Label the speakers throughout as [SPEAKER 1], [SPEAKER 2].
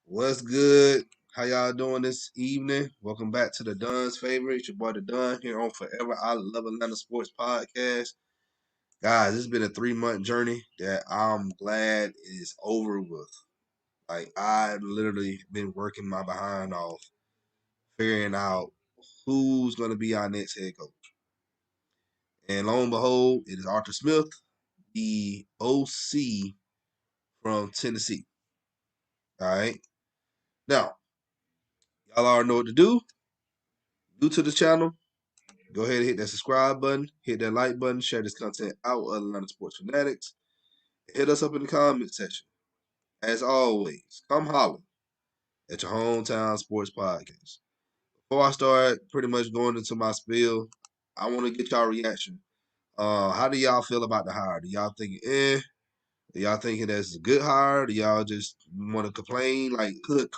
[SPEAKER 1] What's good? How y'all doing this evening? Welcome back to the Dun's Favorite. It's your boy the Dun here on Forever I Love Atlanta Sports Podcast. Guys, it's been a 3-month journey that I'm glad is over with. Like I've literally been working my behind off, figuring out who's gonna be our next head coach. And lo and behold, it is Arthur Smith, the OC from Tennessee. All right. Now, y'all already know what to do. New to the channel, go ahead and hit that subscribe button, hit that like button, share this content out with other Atlanta sports fanatics. Hit us up in the comment section. As always, come holler at your hometown sports podcast. Before I start pretty much going into my spiel, I want to get y'all reaction. How do y'all feel about the hire? Do y'all think Do y'all thinking that's a good hire? Do y'all just want to complain like Hook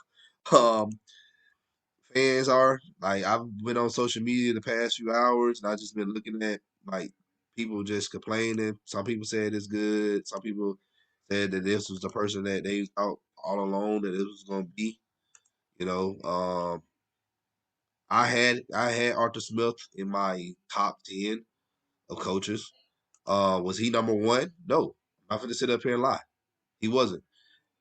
[SPEAKER 1] fans are? Like I've been on social media the past few hours and I just been looking at like people just complaining. Some people said it's good. Some people said that this was the person that they thought all along that it was gonna be. You know, I had Arthur Smith in my top 10 of coaches. Was he number one? No. I'm not gonna sit up here and lie. He wasn't.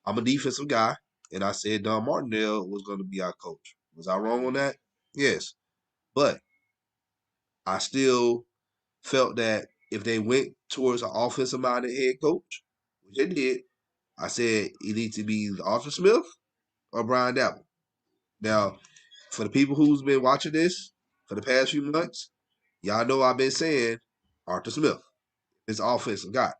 [SPEAKER 1] I'm a defensive guy, and I said Don Martindale was going to be our coach. Was I wrong on that? Yes. But I still felt that if they went towards an offensive minded head coach, which they did, I said it needs to be Arthur Smith or Brian Dabble. Now, for the people who's been watching this for the past few months, y'all know I've been saying Arthur Smith is offensive guy.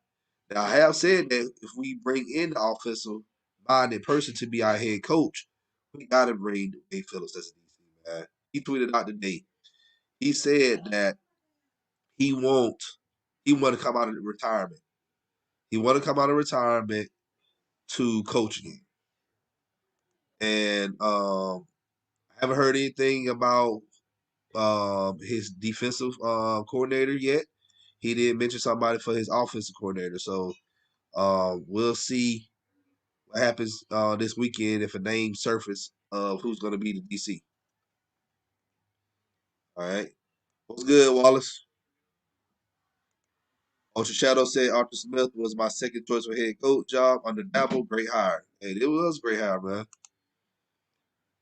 [SPEAKER 1] Now, I have said that if we bring in the offensive minded person to be our head coach, we got to bring Dwayne Phillips as a DC, man. He tweeted out today. He said that he won't he want to come out of retirement. He want to come out of retirement to coach again. And I haven't heard anything about his defensive coordinator yet. He did mention somebody for his offensive coordinator. So we'll see what happens this weekend if a name surface of who's going to be the DC. All right. What's good, Wallace? Ultra Shadow said Arthur Smith was my second choice for head coach job under Dabble. Great hire. Hey, it was a great hire, man.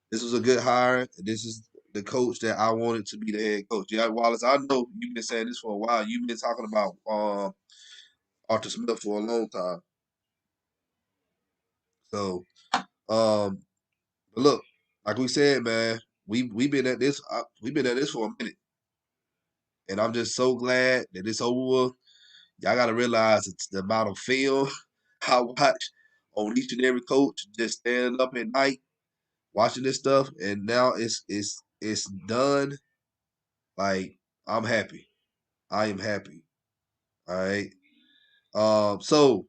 [SPEAKER 1] This was a good hire. This is the coach that I wanted to be the head coach. Yeah, Wallace, I know you've been saying this for a while. You've been talking about Arthur Smith for a long time. So, um, but look, like we said, man, we've been at this. We've been at this for a minute, and I'm just so glad that it's over with. Y'all got to realize it's the amount of film I watch on each and every coach just standing up at night watching this stuff, and now it's done. Like I'm happy. I am happy. All right. So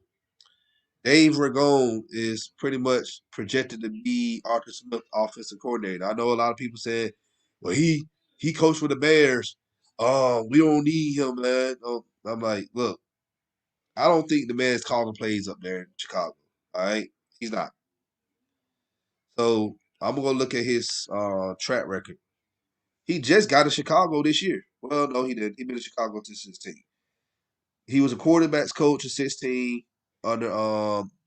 [SPEAKER 1] Dave Ragone is pretty much projected to be Arthur Smith offensive coordinator. I know a lot of people said, "Well, he coached for the Bears. We don't need him, man." I'm like, look, I don't think the man's calling plays up there in Chicago. All right, he's not. So I'm gonna look at his track record. He just got to Chicago this year. Well, no, he didn't. He been in Chicago since 16. He was a quarterbacks coach at 16 under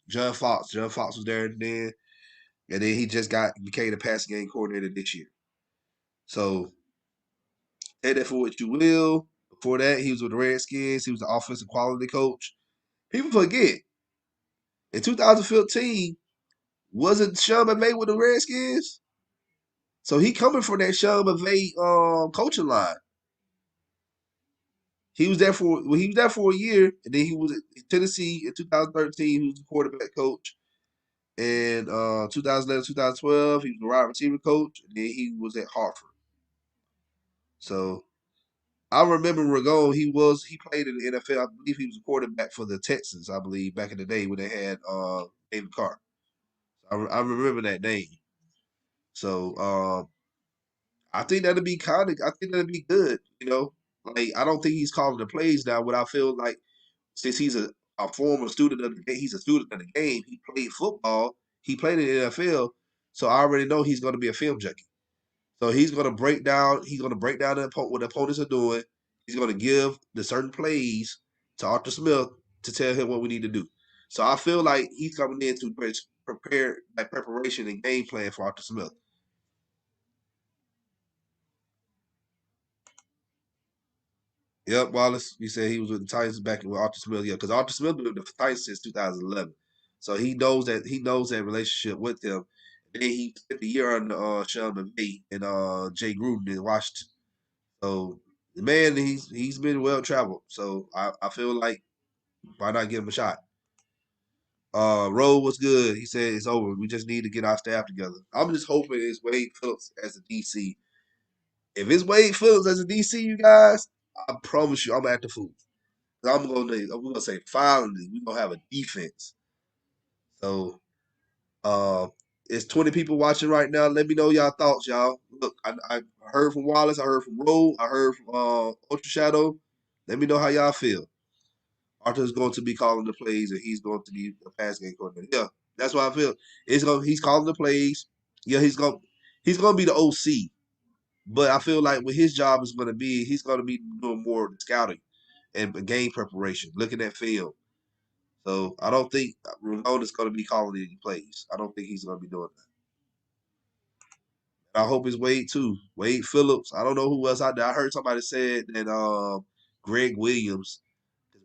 [SPEAKER 1] John Fox. John Fox was there then, and then he just became the passing game coordinator this year. So take that for what you will. Before that, he was with the Redskins. He was the offensive quality coach. People forget in 2015 wasn't Sean McVay with the Redskins? So he coming from that Sean McVay coaching line. He was there for a year, and then he was at Tennessee in 2013. He was the quarterback coach. And 2011, 2012, he was the wide receiver coach, and then he was at Hartford. So I remember Ragone. He played in the NFL. I believe he was a quarterback for the Texans. I believe back in the day when they had David Carr. I remember that name. So I think that'd be kind of. I think that'd be good. You know, like I don't think he's calling the plays now. But I feel like since he's a former student of the game, he's a student of the game. He played football. He played in the NFL. So I already know he's going to be a film junkie. So he's going to break down. He's going to break down what the opponents are doing. He's going to give the certain plays to Arthur Smith to tell him what we need to do. So I feel like he's coming in to prepare like preparation and game plan for Arthur Smith. Yep, Wallace. You said he was with the Titans back with Arthur Smith. Yeah, because Arthur Smith been with the Titans since 2011, so he knows that relationship with them. And then he spent the year under Sean McVay and Jay Gruden in Washington. So the man, he's been well traveled. So I feel like why not give him a shot? Rowe was good. He said it's over. We just need to get our staff together. I'm just hoping it's Wade Phillips as a DC. If it's Wade Phillips as a DC, you guys, I promise you, I'm at the food. We're gonna say finally we're gonna have a defense. So uh it's 20 people watching right now. Let me know y'all thoughts, y'all. Look, I heard from Wallace, I heard from Rowe, I heard from Ultra Shadow. Let me know how y'all feel. Arthur's going to be calling the plays and he's going to be a pass game coordinator. Yeah, that's what I feel. He's calling the plays. Yeah, he's gonna be the OC. But I feel like what his job is gonna be, he's gonna be doing more of the scouting and game preparation, looking at film. So I don't think Ramona's going to be calling any plays. I don't think he's going to be doing that. I hope it's Wade too. Wade Phillips. I don't know who else out there. I heard somebody said that Greg Williams.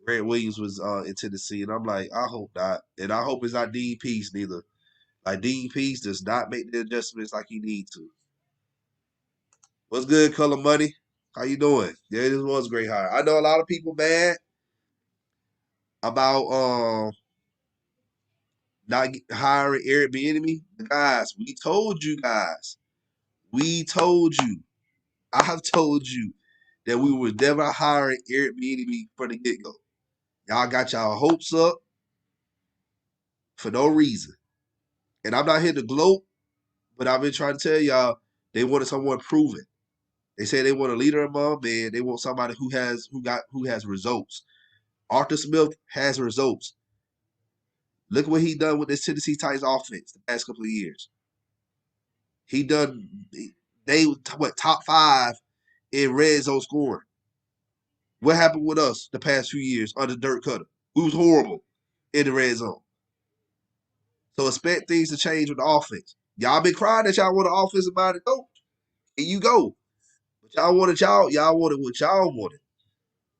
[SPEAKER 1] Greg Williams was in Tennessee, and I'm like, I hope not, and I hope it's not Dean Pease neither. Like Dean Pease does not make the adjustments like he needs to. What's good, Color Money? How you doing? Yeah, this was a great hire. I know a lot of people mad about not hiring Eric Bieniemy. Guys, we told you guys. We told you. I have told you that we would never hire Eric Bieniemy from the get go. Y'all got y'all hopes up for no reason. And I'm not here to gloat, but I've been trying to tell y'all they wanted someone proven. They say they want a leader among men. They want somebody who has results. Arthur Smith has results. Look what he done with this Tennessee Titans offense the past couple of years. He done they what top 5 in red zone scoring. What happened with us the past few years under Dirk Cutter? We was horrible in the red zone. So expect things to change with the offense. Y'all been crying that y'all want an offensive minded coach. And you go. But y'all wanted what y'all wanted.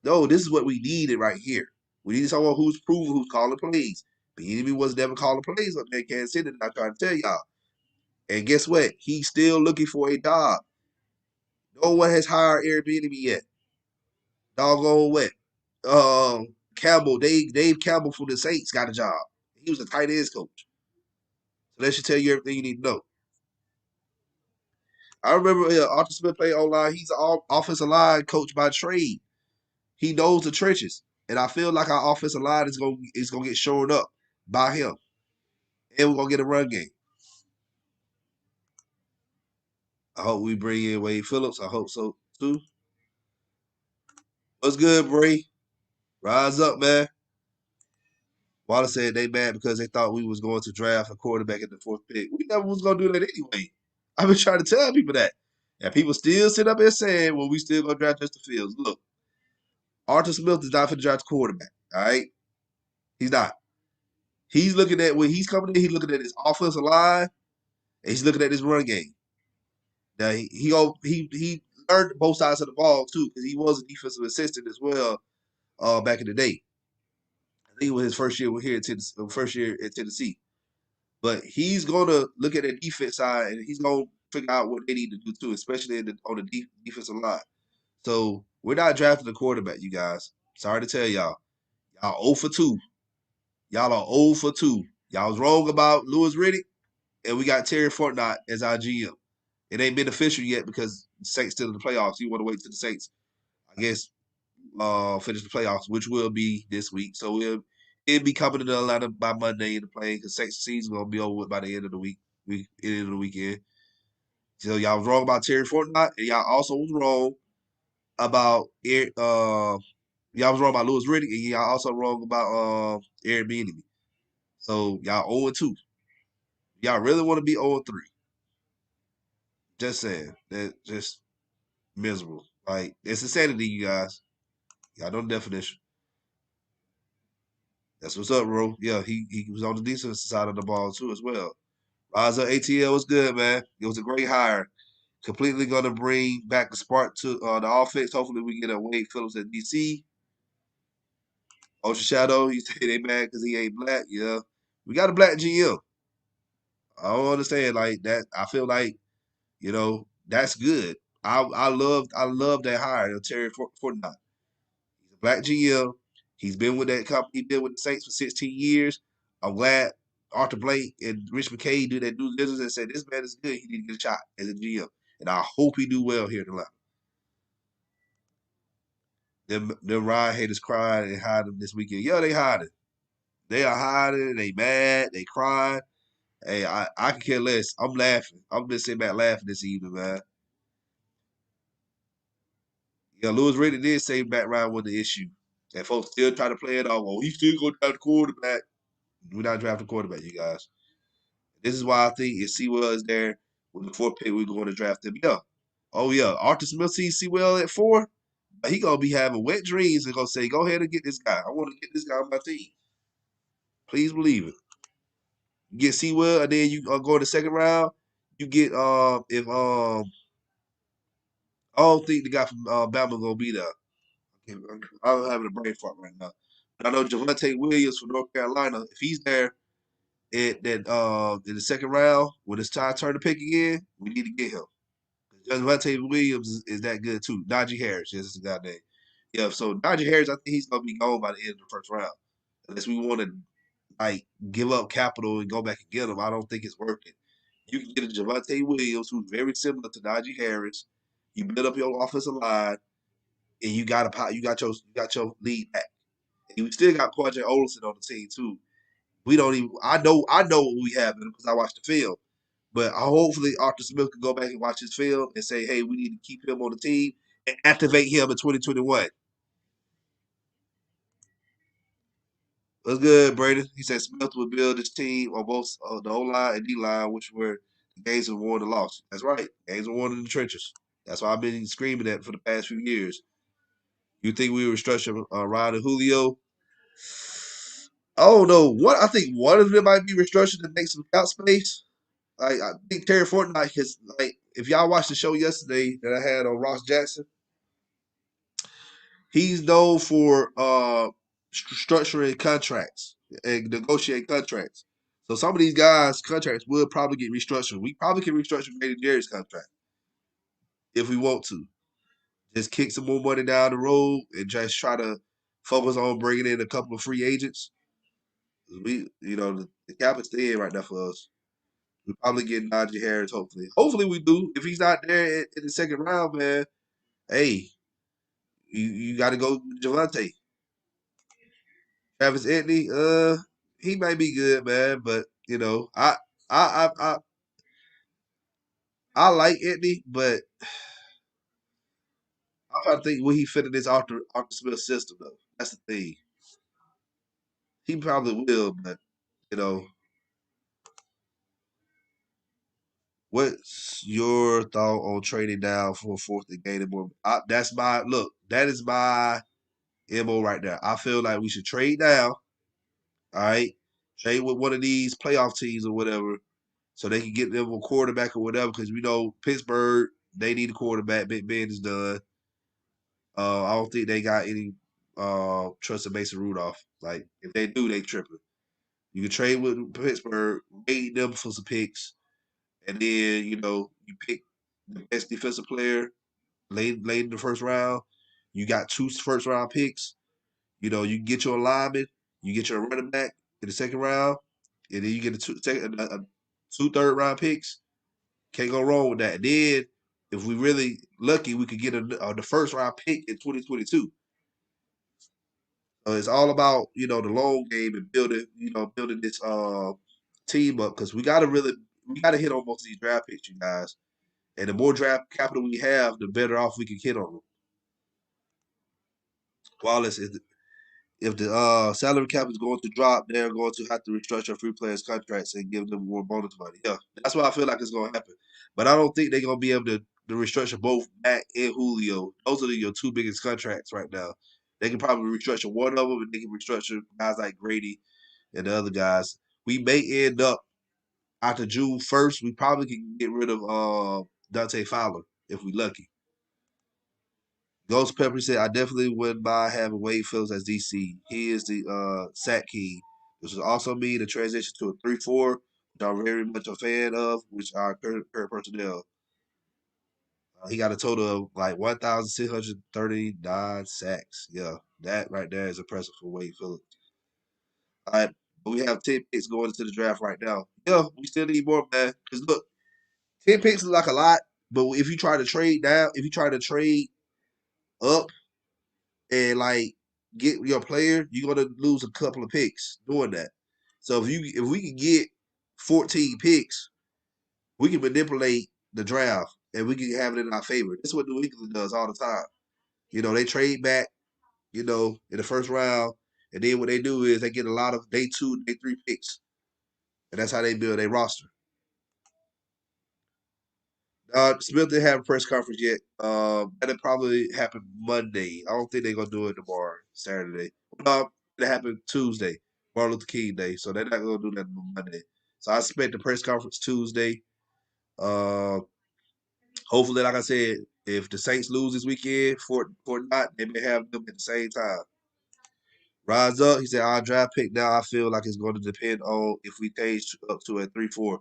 [SPEAKER 1] No, this is what we needed right here. We needed someone who's proven, who's calling plays. The enemy was never calling plays up there in Kansas City, and I'm trying to tell y'all. And guess what? He's still looking for a job. No one has hired Airbnb yet. Doggone what? Campbell, Dave Campbell from the Saints got a job. He was a tight ends coach. So that should tell you everything you need to know. I remember Arthur Smith played online. He's an offensive line coach by trade. He knows the trenches. And I feel like our offensive line is gonna get shown up by him. And we're gonna get a run game. I hope we bring in Wade Phillips. I hope so too. What's good, Bray? Rise up, man. Wallace said they mad because they thought we was going to draft a quarterback at the 4th pick. We never was going to do that anyway. I've been trying to tell people that. And people still sit up here saying, well, we still going to draft Justin Fields. Look, Arthur Smith is not for the draft quarterback, all right? He's not. He's looking at when he's coming in, he's looking at his offensive line, and he's looking at his run game. Now, he learned both sides of the ball, too, because he was a defensive assistant as well back in the day. I think it was his first year here at Tennessee. But he's going to look at the defense side and he's going to figure out what they need to do too, especially on the defensive line. So we're not drafting a quarterback, you guys. Sorry to tell y'all. Y'all 0 for 2. Y'all are 0 for 2. Y'all was wrong about Lewis Riddick, and we got Terry Fortnite as our GM. It ain't been official yet because the Saints still in the playoffs. You want to wait till the Saints, I guess, finish the playoffs, which will be this week. So it'll be coming to Atlanta by Monday in the plane because Saints season gonna be over with by the end of the end of the weekend. So y'all was wrong about Terry Fortnite, and y'all also was wrong about y'all was wrong about Lewis Riddick, and y'all also wrong about Airbnb. So y'all 0-2. Y'all really want to be 0-3. Just saying. That just miserable. Like it's insanity, you guys. Y'all know the definition. That's what's up, bro. Yeah, he was on the defensive side of the ball too as well. Raza ATL was good, man. It was a great hire. Completely gonna bring back the spark to the offense. Hopefully we get a Wade Phillips at DC. Ultra Shadow, he said they mad because he ain't black. Yeah. We got a black GM. I don't understand like that. I feel like, that's good. I love that hire, Terry Fortnite. He's a black GM. He's been with that company. He's been with the Saints for 16 years. I'm glad Arthur Blank and Rich McKay do that due diligence and said this man is good. He need to get a shot as a GM, and I hope he do well here in Atlanta. Them Ryan haters crying and hiding this weekend. Yeah, they hiding. They are hiding. They mad. They crying. Hey, I can care less. I'm laughing. I'm just sitting back laughing this evening, man. Yeah, Lewis Riddick did say background was the issue. And folks still try to play it off. Well, he's still going to draft the quarterback. We're not drafting quarterback, you guys. This is why I think if Sewell is there with the fourth pick, we're going to draft him. Yeah. Oh, yeah. Arthur Smith sees Sewell at 4. He going to be having wet dreams and going to say, go ahead and get this guy. I want to get this guy on my team. Please believe it. You get Sewell, and then you go in the second round. You get if I don't think the guy from Bama gonna be there. I'm having a brain fart right now. But I know Javante Williams from North Carolina. If he's there in the second round when it's time to turn the pick again, we need to get him. Javante Williams is that good too. Najee Harris, yes, is the guy name. Yeah, so Najee Harris, I think he's gonna be gone by the end of the first round. Unless we want to like give up capital and go back and get him, I don't think it's worth it. You can get a Javante Williams who's very similar to Najee Harris. You build up your offensive line, and you got your lead back. And you still got Quadre Olson on the team too. We don't even. I know what we have in him because I watched the film. But hopefully Arthur Smith can go back and watch his film and say, hey, we need to keep him on the team and activate him in 2021. What's good, Brady? He said Smith will build his team on both the O line and D line, which were the games of won and lost. That's right. Games of won in the trenches. That's why I've been screaming at for the past few years. You think we were structuring Ryan and Julio? Oh no! What I think one of them might be restructured to make some cap space. I think Terry Fortnite has if y'all watched the show yesterday that I had on Ross Jackson, he's known for structuring contracts and negotiating contracts. So some of these guys' contracts will probably get restructured. We probably can restructure Grady Jerry's contract if we want to. Just kick some more money down the road and just try to focus on bringing in a couple of free agents. The cap is thin right now for us. We probably get Najee Harris. Hopefully we do. If he's not there in the second round, man, hey, you got to go with Javante. Travis Etienne, he might be good, man, but I I I, I like Etienne, but I'm trying to think where he fit in this Arthur Smith system though. That's the thing. He probably will, but you know, what's your thought on trading down for a fourth and gaining more? That's my look. That is my MO right there. I feel like we should trade down. All right, trade with one of these playoff teams or whatever, so they can get them a quarterback or whatever. Because we know Pittsburgh, they need a quarterback. Big Ben is done. I don't think they got any trust in Mason Rudolph. Like if they do, they tripping. You can trade with Pittsburgh, trade them for some picks, and then you pick the best defensive player late in the first round. You got 2 first round picks. You get your lineman, you get your running back in the second round, and then you get two third-round picks. Can't go wrong with that. And then, if we really lucky, we could get the first-round pick in 2022. So it's all about the long game and building this team up because we gotta hit on most of these draft picks, you guys. And the more draft capital we have, the better off we can hit on them. Wallace if the salary cap is going to drop, they're going to have to restructure free players' contracts and give them more bonus money. Yeah, that's what I feel like is going to happen. But I don't think they're going to be able to restructure both Matt and Julio. Those are your two biggest contracts right now. They can probably restructure one of them, and they can restructure guys like Grady and the other guys. We may end up after June 1st. We probably can get rid of Dante Fowler if we lucky. Ghost Pepper said, I definitely wouldn't mind having Wade Phillips as DC. He is the sack king. This would also mean the transition to a 3-4, which I'm very much a fan of, which are current personnel. He got a total of like 1,639 sacks. Yeah, that right there is impressive for Wade Phillips. All right, but we have 10 picks going into the draft right now. Yeah, we still need more, man. Because look, 10 picks is like a lot, but if you try to trade down, if you try to trade up, and like get your player, you're gonna lose a couple of picks doing that. So if we can get 14 picks, we can manipulate the draft and we can have it in our favor. This is what New England does all the time. They trade back, in the first round, and then what they do is they get a lot of day 2, day 3 picks. And that's how they build their roster. Smith didn't have a press conference yet. That'll probably happen Monday. I don't think they're gonna do it tomorrow, Saturday. No, it happened Tuesday, Martin Luther King Day. So they're not gonna do that on Monday. So I expect the press conference Tuesday. Uh, Hopefully, like I said, if the Saints lose this weekend, for not, they may have them at the same time. Rise up. He said, our draft pick now, I feel like it's going to depend on if we change up to a 3-4.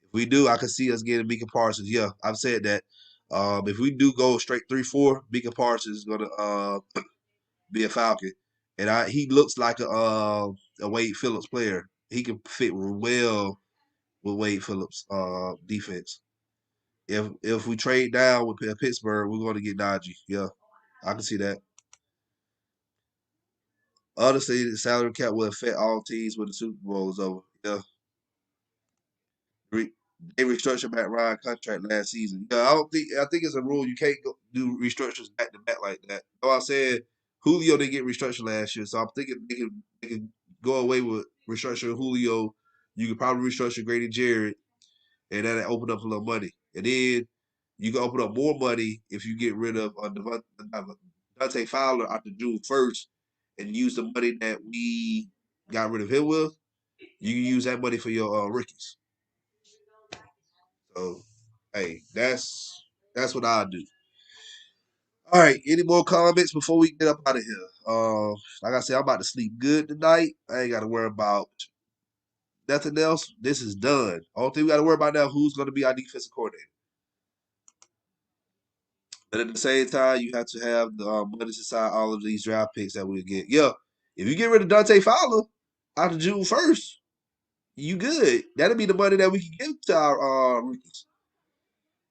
[SPEAKER 1] If we do, I can see us getting Mika Parsons. Yeah, I've said that. If we do go straight 3-4, Mika Parsons is going to be a Falcon. And he looks like a Wade Phillips player. He can fit well with Wade Phillips defense. If we trade down with Pittsburgh, we're going to get Najee. Yeah, I can see that. Honestly, the salary cap will affect all teams when the Super Bowl is over. Yeah. They restructured Matt Ryan contract last season. Yeah, I think it's a rule you can't do restructures back to back like that. So I said Julio didn't get restructured last year, so I'm thinking they can go away with restructuring Julio. You could probably restructure Grady Jarrett, and that'll open up a little money. And then you can open up more money if you get rid of Dante Fowler after June 1st and use the money that we got rid of him with. You can use that money for your rookies. So, hey, that's what I do. All right, any more comments before we get up out of here? Like I said, I'm about to sleep good tonight. I ain't got to worry about nothing else. This is done. Only thing we got to worry about now who's going to be our defensive coordinator. But at the same time, you have to have the money to sign all of these draft picks that we get. Yeah, if you get rid of Dante Fowler after June 1st, you good. That'll be the money that we can give to our rookies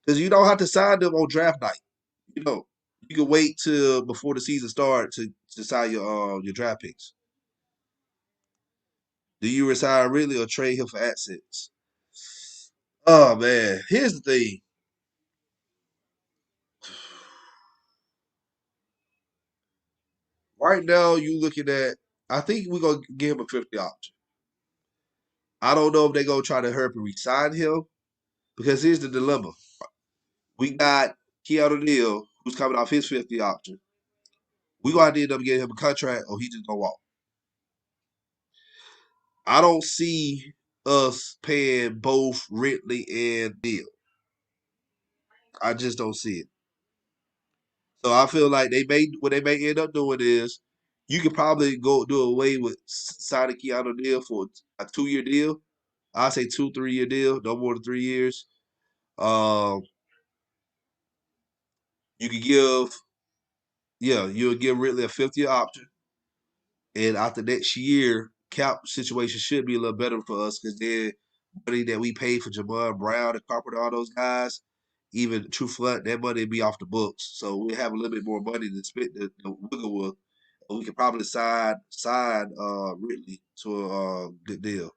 [SPEAKER 1] because you don't have to sign them on draft night. You know, you can wait till before the season starts to sign your draft picks. Do you resign really or trade him for assets? Oh man, here's the thing. Right now, you looking at. I think we're gonna give him a 50 option. I don't know if they're gonna try to hurry and resign him because here's the dilemma. We got Keanu Neal, who's coming off his 50 option. We gonna end up getting him a contract, or he just gonna walk. I don't see us paying both Ridley and Neal. I just don't see it. So I feel like what they may end up doing is you could probably go do away with signing Keanu Neal for a 2-year deal. I say 2-3 year deal, no more than 3 years. Um, you could you'll give Ridley a 5th-year option, and after next year, cap situation should be a little better for us because then money that we paid for Jamon Brown and Carpenter, all those guys, even True Flood, that money would be off the books. So we have a little bit more money to spend the wiggle with. We could probably sign Ridley to a good deal.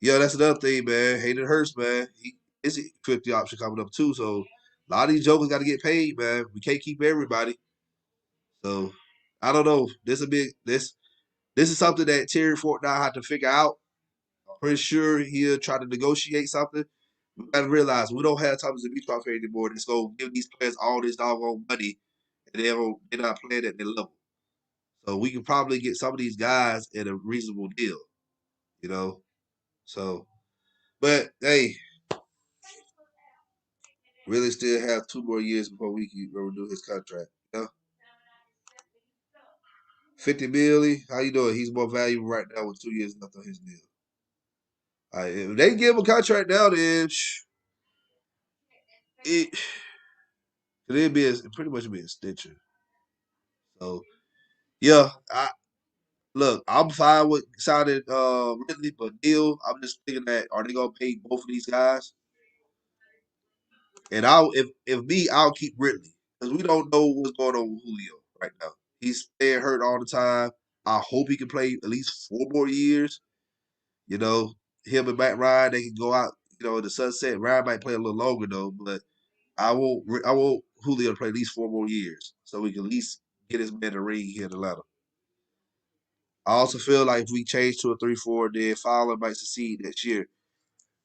[SPEAKER 1] Yeah, that's another thing, man. Hayden Hurst, man. He is a 50 option coming up too. So a lot of these jokers got to get paid, man. We can't keep everybody. So I don't know. This is something that Terry Fort now have to figure out. I'm pretty sure he'll try to negotiate something. We gotta realize we don't have Thomas and Beachcroft anymore. That's gonna give these players all this doggone money, and they're not playing at their level. So we can probably get some of these guys at a reasonable deal, you know. So, but hey, really still have 2 more years before we can renew his contract. You know? 50 milli, how you doing? He's more valuable right now with 2 years left on his deal. All right, if they give him a contract now, then it it'd be pretty much be a stitcher. So yeah, I'm fine with signing Ridley, but Neal, I'm just thinking that are they gonna pay both of these guys? And if me, I'll keep Ridley because we don't know what's going on with Julio right now. He's staying hurt all the time. I hope he can play at least 4 more years. You know, him and Matt Ryan, they can go out. You know, in the sunset. Ryan might play a little longer though, but I want Julio to play at least 4 more years so we can at least get his man a ring here in Atlanta. I also feel like if we change to a 3-4, then Fowler might succeed next year.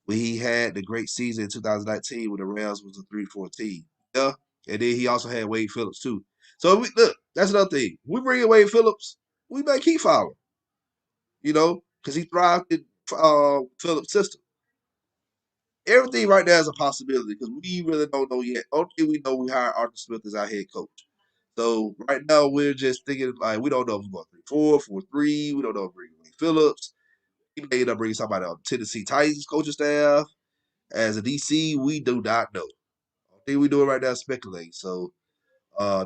[SPEAKER 1] When he had the great season in 2019 when the Rams was a 3-4 team. Yeah. And then he also had Wade Phillips too. So look, that's another thing. We bring in Wade Phillips, we may keep Fowler, you know, because he thrived in Phillips' system. Everything right now is a possibility because we really don't know yet. Only thing we know, we hired Arthur Smith as our head coach. So right now we're just thinking like we don't know if we're going 3-4, 4-3. We don't know if we're bringing Wade Phillips. He may end up bringing somebody on Tennessee Titans coaching staff. As a DC, we do not know. The thing we doing right now is speculating. So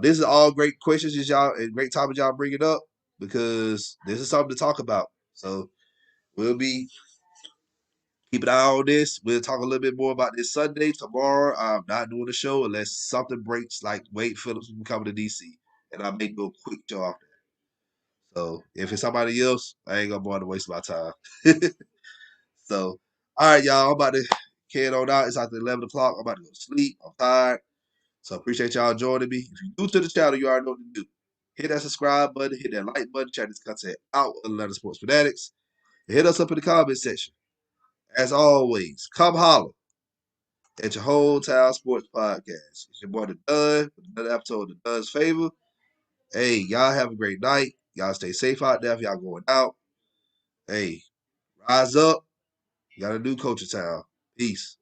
[SPEAKER 1] this is all great questions y'all and great topics y'all bringing up because this is something to talk about. So we'll be keep an eye on this. We'll talk a little bit more about this Sunday. Tomorrow, I'm not doing the show unless something breaks like Wade Phillips coming to DC. And I may do a quick show off that. So if it's somebody else, I ain't gonna bother to waste my time. So, all right, y'all. I'm about to head on out. It's after 11 o'clock. I'm about to go to sleep. I'm tired. So appreciate y'all joining me. If you're new to the channel, you already know what to do. Hit that subscribe button, hit that like button, check this content out with Atlanta Sports Fanatics. And hit us up in the comment section. As always, come holler at your hometown sports podcast. It's your boy The Dunn with another episode of The Dunn's Favor. Hey, y'all have a great night. Y'all stay safe out there if y'all going out. Hey, rise up. You got a new coaching town. Peace.